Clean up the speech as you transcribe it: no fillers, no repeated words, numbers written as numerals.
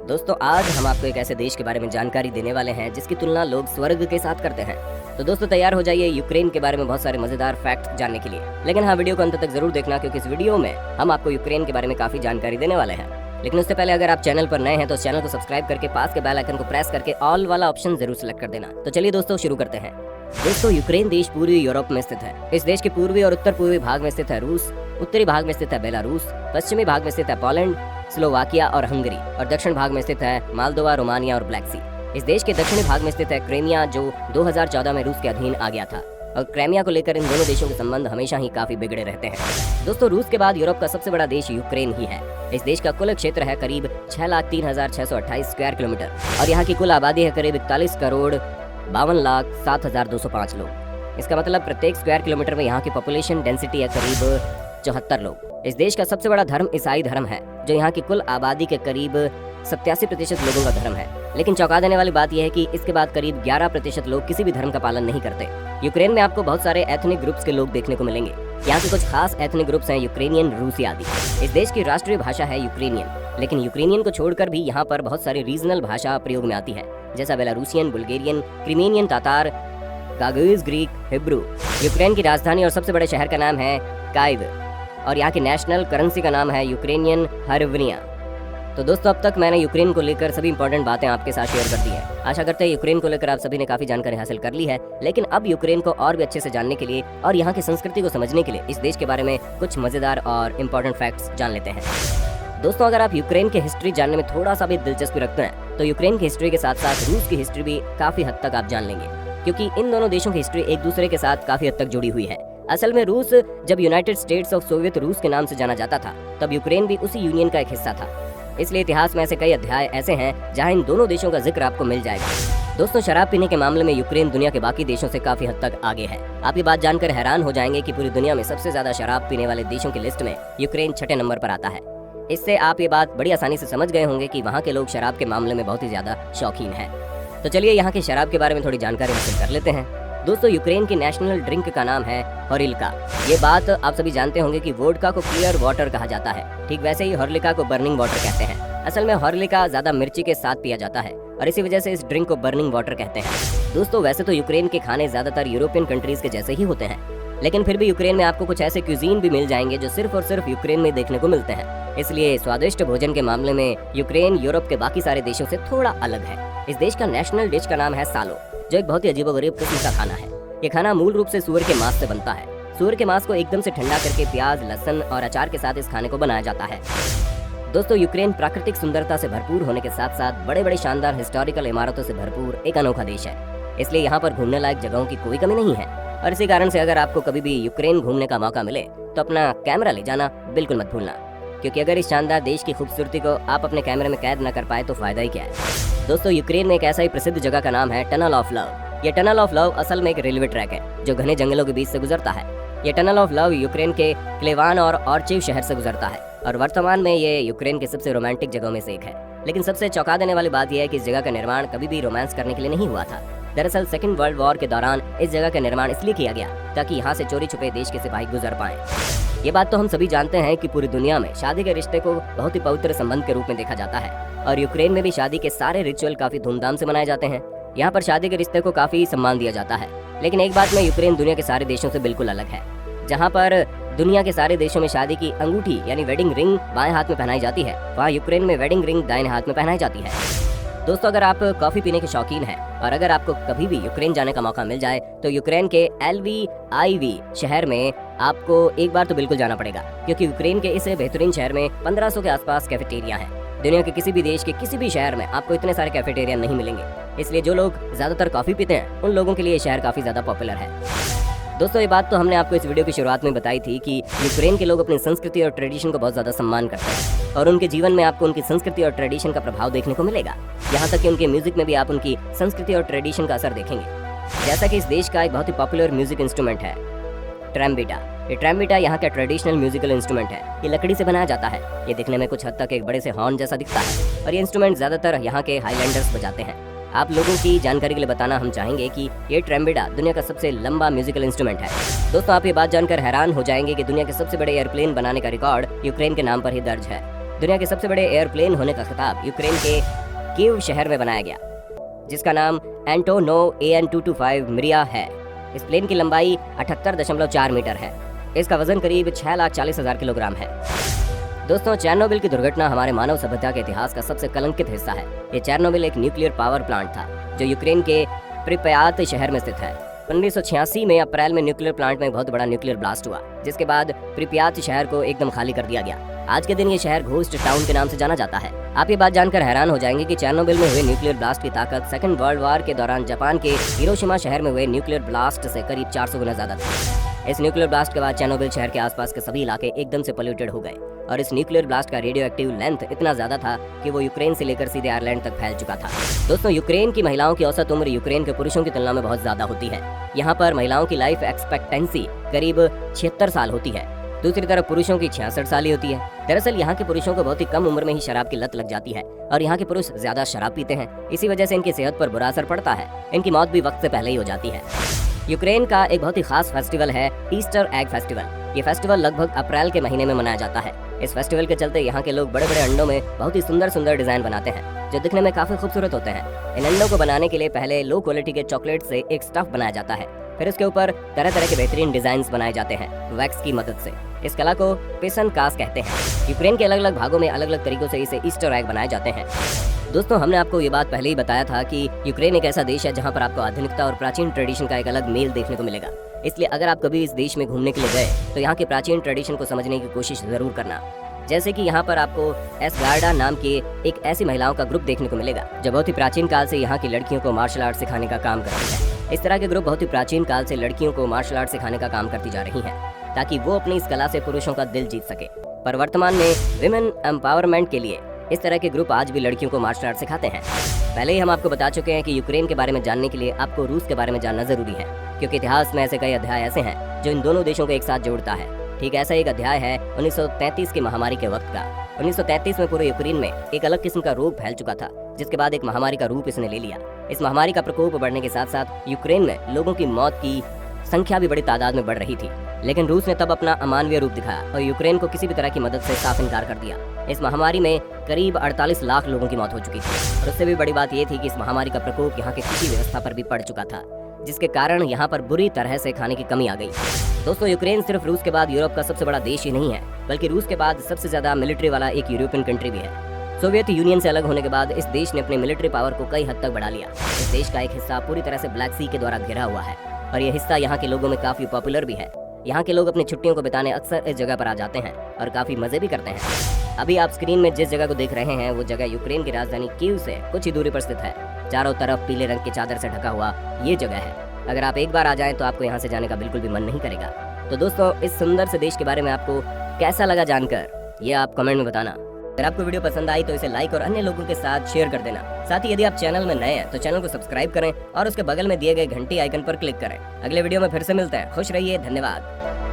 दोस्तों आज हम आपको एक ऐसे देश के बारे में जानकारी देने वाले हैं जिसकी तुलना लोग स्वर्ग के साथ करते हैं। तो दोस्तों तैयार हो जाइए यूक्रेन के बारे में बहुत सारे मजेदार फैक्ट जानने के लिए। लेकिन हाँ, वीडियो को अंत तक जरूर देखना क्योंकि इस वीडियो में हम आपको यूक्रेन के बारे में काफी जानकारी देने वाले हैं। लेकिन उससे पहले अगर आप चैनल पर नए हैं तो चैनल को सब्सक्राइब करके पास के बेल आइकन को प्रेस करके ऑल वाला ऑप्शन जरूर सिलेक्ट कर देना। तो चलिए दोस्तों शुरू करते हैं। दोस्तों यूक्रेन देश पूर्वी यूरोप में स्थित है। इस देश के पूर्वी और उत्तर पूर्वी भाग में स्थित है रूस, उत्तरी भाग में स्थित है बेलारूस, पश्चिमी भाग में स्थित है पोलैंड, स्लोवाकिया और हंगरी, और दक्षिण भाग में स्थित है मालदोवा, रोमानिया और ब्लैक सी। इस देश के दक्षिणी भाग में स्थित है क्रीमिया जो 2014 में रूस के अधीन आ गया था, और क्रीमिया को लेकर इन दोनों देशों के संबंध हमेशा ही काफी बिगड़े रहते हैं। दोस्तों रूस के बाद यूरोप का सबसे बड़ा देश यूक्रेन ही है। इस देश का कुल क्षेत्र है करीब 6,03,628 स्क्वायर किलोमीटर और यहाँ की कुल आबादी है करीब 41,52,07,205 लोग। इसका मतलब प्रत्येक स्क्वायर किलोमीटर में यहाँ की पॉपुलेशन डेंसिटी है करीब 74 लोग। इस देश का सबसे बड़ा धर्म ईसाई धर्म है जो यहाँ की कुल आबादी के करीब 87% लोगों का धर्म है। लेकिन चौंका देने वाली बात यह है कि इसके बाद करीब 11% लोग किसी भी धर्म का पालन नहीं करते। यूक्रेन में आपको बहुत सारे एथनिक ग्रुप्स के लोग देखने को मिलेंगे। यहाँ के कुछ खास एथनिक ग्रुप्स हैं यूक्रेनियन, रूसी आदि। इस देश की राष्ट्रीय भाषा है यूक्रेनियन, लेकिन यूक्रेनियन को छोड़कर भी यहाँ पर बहुत सारी रीजनल भाषा प्रयोग में आती है, जैसा Belarusian, Bulgarian, Crimean, Tatar, Gagauz, Greek, Hebrew. Ukraine की राजधानी और सबसे बड़े शहर का नाम है काइव और यहाँ की नेशनल करेंसी का नाम है यूक्रेनियन हरिवनिया। तो दोस्तों अब तक मैंने यूक्रेन को लेकर सभी इंपॉर्टेंट बातें आपके साथ शेयर कर दी है। आशा करते हैं यूक्रेन को लेकर आप सभी ने काफी जानकारी हासिल कर ली है। लेकिन अब यूक्रेन को और भी अच्छे से जानने के लिए और यहाँ की संस्कृति को समझने के लिए इस देश के बारे में कुछ मजेदार और इम्पोर्टेंट फैक्ट्स जान लेते हैं। दोस्तों अगर आप यूक्रेन की हिस्ट्री जानने में थोड़ा सा भी दिलचस्पी रखते हैं तो यूक्रेन की हिस्ट्री के साथ साथ रूस की हिस्ट्री भी काफी हद तक आप जान लेंगे, क्योंकि इन दोनों देशों की हिस्ट्री एक दूसरे के साथ काफी हद तक जुड़ी हुई है। असल में रूस जब यूनाइटेड स्टेट्स ऑफ सोवियत रूस के नाम से जाना जाता था तब यूक्रेन भी उसी यूनियन का एक हिस्सा था। इसलिए इतिहास में ऐसे कई अध्याय ऐसे हैं जहां इन दोनों देशों का जिक्र आपको मिल जाएगा। दोस्तों शराब पीने के मामले में यूक्रेन दुनिया के बाकी देशों से काफी हद तक आगे है। आप ये बात जानकर हैरान हो जाएंगे कि पूरी दुनिया में सबसे ज्यादा शराब पीने वाले देशों की लिस्ट में यूक्रेन 6ठे नंबर पर आता है। इससे आप ये बात बड़ी आसानी से समझ गए होंगे कि वहाँ के लोग शराब के मामले में बहुत ही ज्यादा शौकीन है। तो चलिए यहाँ की शराब के बारे में थोड़ी जानकारी हासिल कर लेते हैं। दोस्तों यूक्रेन की नेशनल ड्रिंक का नाम है होरिल्का। ये बात आप सभी जानते होंगे कि वोडका को क्लियर वाटर कहा जाता है, ठीक वैसे ही होरिल्का को बर्निंग वाटर कहते हैं। असल में होरिल्का ज्यादा मिर्ची के साथ पिया जाता है और इसी वजह से इस ड्रिंक को बर्निंग वाटर कहते हैं। दोस्तों वैसे तो यूक्रेन के खाने ज्यादातर यूरोपियन कंट्रीज के जैसे ही होते हैं, लेकिन फिर भी यूक्रेन में आपको कुछ ऐसे क्यूजीन भी मिल जाएंगे जो सिर्फ और सिर्फ यूक्रेन में देखने को मिलते हैं। इसलिए स्वादिष्ट भोजन के मामले में यूक्रेन यूरोप के बाकी सारे देशों से थोड़ा अलग है। इस देश का नेशनल डिश का नाम है सालो, जो एक बहुत ही अजीबोगरीब किस्म का खाना है। ये खाना मूल रूप से सुअर के मांस से बनता है। सुअर के मांस को एकदम से ठंडा करके प्याज, लहसुन और अचार के साथ इस खाने को बनाया जाता है। दोस्तों यूक्रेन प्राकृतिक सुंदरता से भरपूर होने के साथ साथ बड़े बड़े शानदार हिस्टोरिकल इमारतों से भरपूर एक अनोखा देश है। इसलिए यहाँ पर घूमने लायक जगहों की कोई कमी नहीं है और इसी कारण से अगर आपको कभी भी यूक्रेन घूमने का मौका मिले तो अपना कैमरा ले जाना बिल्कुल मत भूलना, क्योंकि अगर इस शानदार देश की खूबसूरती को आप अपने कैमरे में कैद न कर पाए तो फायदा ही क्या है। दोस्तों यूक्रेन में एक ऐसा ही प्रसिद्ध जगह का नाम है टनल ऑफ लव। ये टनल ऑफ लव असल में एक रेलवे ट्रैक है जो घने जंगलों के बीच से गुजरता है। ये टनल ऑफ लव यूक्रेन के क्लेवान और ऑर्चिव शहर से गुजरता है और वर्तमान में ये यूक्रेन के सबसे रोमांटिक जगहों में से एक है। लेकिन सबसे चौंका देने वाली बात यह है कि इस जगह का निर्माण कभी भी रोमांस करने के लिए नहीं हुआ था। दरअसल सेकंड वर्ल्ड वॉर के दौरान इस जगह का निर्माण इसलिए किया गया ताकि यहाँ से चोरी छुपे देश के सिपाही गुजर पाएं। ये बात तो हम सभी जानते हैं कि पूरी दुनिया में शादी के रिश्ते को बहुत ही पवित्र संबंध के रूप में देखा जाता है और यूक्रेन में भी शादी के सारे रिचुअल काफी धूमधाम से मनाए जाते हैं। यहाँ पर शादी के रिश्ते को काफी सम्मान दिया जाता है। लेकिन एक बात में यूक्रेन दुनिया के सारे देशों से बिल्कुल अलग है। जहाँ पर दुनिया के सारे देशों में शादी की अंगूठी यानी वेडिंग रिंग बाएं हाथ में पहनाई जाती है, वहाँ यूक्रेन में वेडिंग रिंग दाहिने हाथ में पहनाई जाती है। दोस्तों अगर आप कॉफी पीने के शौकीन हैं और अगर आपको कभी भी यूक्रेन जाने का मौका मिल जाए तो यूक्रेन के LVIV शहर में आपको एक बार तो बिल्कुल जाना पड़ेगा, क्योंकि यूक्रेन के इस बेहतरीन शहर में 1500 के आसपास कैफेटेरिया हैं। दुनिया के किसी भी देश के किसी भी शहर में आपको इतने सारे कैफेटेरिया नहीं मिलेंगे। इसलिए जो लोग ज्यादातर कॉफी पीते हैं उन लोगों के लिए ये शहर काफी ज्यादा पॉपुलर है। दोस्तों ये बात तो हमने आपको इस वीडियो की शुरुआत में बताई थी कि यूक्रेन के लोग अपनी संस्कृति और ट्रेडिशन को बहुत ज्यादा सम्मान करते हैं और उनके जीवन में आपको उनकी संस्कृति और ट्रेडिशन का प्रभाव देखने को मिलेगा। यहाँ तक कि उनके म्यूजिक में भी आप उनकी संस्कृति और ट्रेडिशन का असर देखेंगे। जैसा कि इस देश का एक बहुत ही पॉपुलर म्यूजिक इंस्ट्रूमेंट है ट्रम्बिटा। ये ट्रम्बिटा यहाँ का ट्रेडिशनल म्यूजिकल इंस्ट्रूमेंट है। ये लकड़ी से बनाया जाता है। ये दिखने में कुछ हद तक एक बड़े से हॉर्न जैसा दिखता है और ये इंस्ट्रूमेंट ज्यादातर यहाँ के हाईलैंडर्स बजाते हैं। आप लोगों की जानकारी के लिए बताना हम चाहेंगे कि ये ट्रम्बिटा दुनिया का सबसे लंबा म्यूजिकल इंस्ट्रूमेंट है। दोस्तों आप ये बात जानकर हैरान हो जाएंगे कि दुनिया के सबसे बड़े एयरप्लेन बनाने का रिकॉर्ड यूक्रेन के नाम पर ही दर्ज है। दुनिया के सबसे बड़े एयरप्लेन होने का खिताब यूक्रेन के कीव शहर में बनाया गया, जिसका नाम एंटोनोव AN-225 मिरिया है। इस प्लेन की लंबाई 78.4 मीटर है। इसका वजन करीब 6,40,000 किलोग्राम है। दोस्तों, चेरनोबिल की दुर्घटना हमारे मानव सभ्यता के इतिहास का सबसे कलंकित हिस्सा है। ये चेरनोबिल एक न्यूक्लियर पावर प्लांट था जो यूक्रेन के प्रिप्यात शहर में स्थित है। 1986 में अप्रैल में न्यूक्लियर प्लांट में एक बहुत बड़ा न्यूक्लियर ब्लास्ट हुआ, जिसके बाद प्रिप्यात शहर को एकदम खाली कर दिया गया। आज के दिन ये शहर घोस्ट टाउन के नाम से जाना जाता है। आप ये बात जानकर हैरान हो जाएंगे कि चेरनोबिल में हुए न्यूक्लियर ब्लास्ट की ताकत सेकंड वर्ल्ड वॉर के दौरान जापान के हिरोशिमा शहर में हुए न्यूक्लियर ब्लास्ट से करीब 400 गुना ज्यादा थी। इस न्यूक्लियर ब्लास्ट के बाद चेरनोबिल शहर के आसपास के सभी इलाके एकदम से पोल्यूटेड हो गए और इस न्यूक्लियर ब्लास्ट का रेडियो एक्टिव लेंथ इतना ज्यादा था कि वो यूक्रेन से लेकर सीधे आयरलैंड तक फैल चुका था। दोस्तों, यूक्रेन की महिलाओं की औसत उम्र यूक्रेन के पुरुषों की तुलना में बहुत ज्यादा होती है। यहाँ पर महिलाओं की लाइफ एक्सपेक्टेंसी करीब 76 साल होती है। दूसरी तरफ पुरुषों की 66 साल ही होती है। दरअसल यहाँ के पुरुषों को बहुत ही कम उम्र में ही शराब की लत लग जाती है और यहाँ के पुरुष ज्यादा शराब पीते हैं। इसी वजह से इनकी सेहत पर बुरा असर पड़ता है। इनकी मौत भी वक्त से पहले ही हो जाती है। यूक्रेन का एक बहुत ही खास फेस्टिवल है ईस्टर एग फेस्टिवल। ये फेस्टिवल लगभग अप्रैल के महीने में मनाया जाता है। इस फेस्टिवल के चलते यहाँ के लोग बड़े बड़े अंडों में बहुत ही सुंदर सुंदर डिजाइन बनाते हैं जो दिखने में काफी खूबसूरत होते हैं। इन अंडों को बनाने के लिए पहले लो क्वालिटी के चॉकलेट से एक स्टफ बनाया जाता है, फिर उसके ऊपर तरह तरह के बेहतरीन डिजाइन बनाए जाते हैं वैक्स की मदद से। इस कला को पेसन कास कहते हैं। यूक्रेन के अलग अलग भागों में अलग अलग तरीकों से इसे ईस्टर एग बनाए जाते हैं। दोस्तों, हमने आपको ये बात पहले ही बताया था कि यूक्रेन एक ऐसा देश है जहाँ पर आपको आधुनिकता और प्राचीन ट्रेडिशन का एक अलग मेल देखने को मिलेगा। इसलिए अगर आप कभी इस देश में घूमने के लिए गए तो यहाँ के प्राचीन ट्रेडिशन को समझने की कोशिश जरूर करना। जैसे कि यहाँ पर आपको एस्गार्डा नाम के एक ऐसी महिलाओं का ग्रुप देखने को मिलेगा जो बहुत ही प्राचीन काल से यहाँ की लड़कियों को मार्शल आर्ट सिखाने का काम करती है। इस तरह के ग्रुप बहुत ही प्राचीन काल से लड़कियों को मार्शल आर्ट सिखाने का काम करती जा रही हैं ताकि वो अपनी इस कला से पुरुषों का दिल जीत सके। पर वर्तमान में विमेन एम्पावरमेंट के लिए इस तरह के ग्रुप आज भी लड़कियों को मार्शल आर्ट सिखाते हैं। पहले ही हम आपको बता चुके हैं कि यूक्रेन के बारे में जानने के लिए आपको रूस के बारे में जानना जरूरी है, क्योंकि इतिहास में ऐसे कई अध्याय ऐसे हैं जो इन दोनों देशों को एक साथ जोड़ता है। ठीक ऐसा एक अध्याय है 1933 की महामारी के वक्त का। 1933 में पूरे यूक्रेन में एक अलग किस्म का रोग फैल चुका था, जिसके बाद एक महामारी का रूप इसने ले लिया। इस महामारी का प्रकोप बढ़ने के साथ साथ यूक्रेन में लोगों की मौत की संख्या भी बड़ी तादाद में बढ़ रही थी। लेकिन रूस ने तब अपना अमानवीय रूप दिखाया और यूक्रेन को किसी भी तरह की मदद से साफ इनकार कर दिया। इस महामारी में करीब 48 लाख लोगों की मौत हो चुकी थी और उससे भी बड़ी बात यह थी कि इस महामारी का प्रकोप यहाँ की कृषि व्यवस्था पर भी पड़ चुका था, जिसके कारण यहाँ पर बुरी तरह से खाने की कमी आ गई। दोस्तों, यूक्रेन सिर्फ रूस के बाद यूरोप का सबसे बड़ा देश ही नहीं है, बल्कि रूस के बाद सबसे ज्यादा मिलिट्री वाला एक यूरोपियन कंट्री भी है। सोवियत यूनियन से अलग होने के बाद इस देश ने अपनी मिलिट्री पावर को कई हद तक बढ़ा लिया। इस देश का एक हिस्सा पूरी तरह से ब्लैक सी के द्वारा घिरा हुआ है और यह हिस्सा यहाँ के लोगों में काफी पॉपुलर भी है। यहाँ के लोग अपनी छुट्टियों को बिताने अक्सर इस जगह पर आ जाते हैं और काफी मजे भी करते हैं। अभी आप स्क्रीन में जिस जगह को देख रहे हैं वो जगह यूक्रेन की राजधानी कीव से कुछ ही दूरी पर स्थित है। चारों तरफ पीले रंग की चादर से ढका हुआ ये जगह है। अगर आप एक बार आ जाएं तो आपको यहाँ से जाने का बिल्कुल भी मन नहीं करेगा। तो दोस्तों, इस सुंदर से देश के बारे में आपको कैसा लगा जानकर, ये आप कमेंट में बताना। अगर आपको वीडियो पसंद आई तो इसे लाइक और अन्य लोगों के साथ शेयर कर देना। साथ ही यदि आप चैनल में नए हैं तो चैनल को सब्सक्राइब करें और उसके बगल में दिए गए घंटी आइकन पर क्लिक करें। अगले वीडियो में फिर से मिलते हैं। खुश रहिए। धन्यवाद।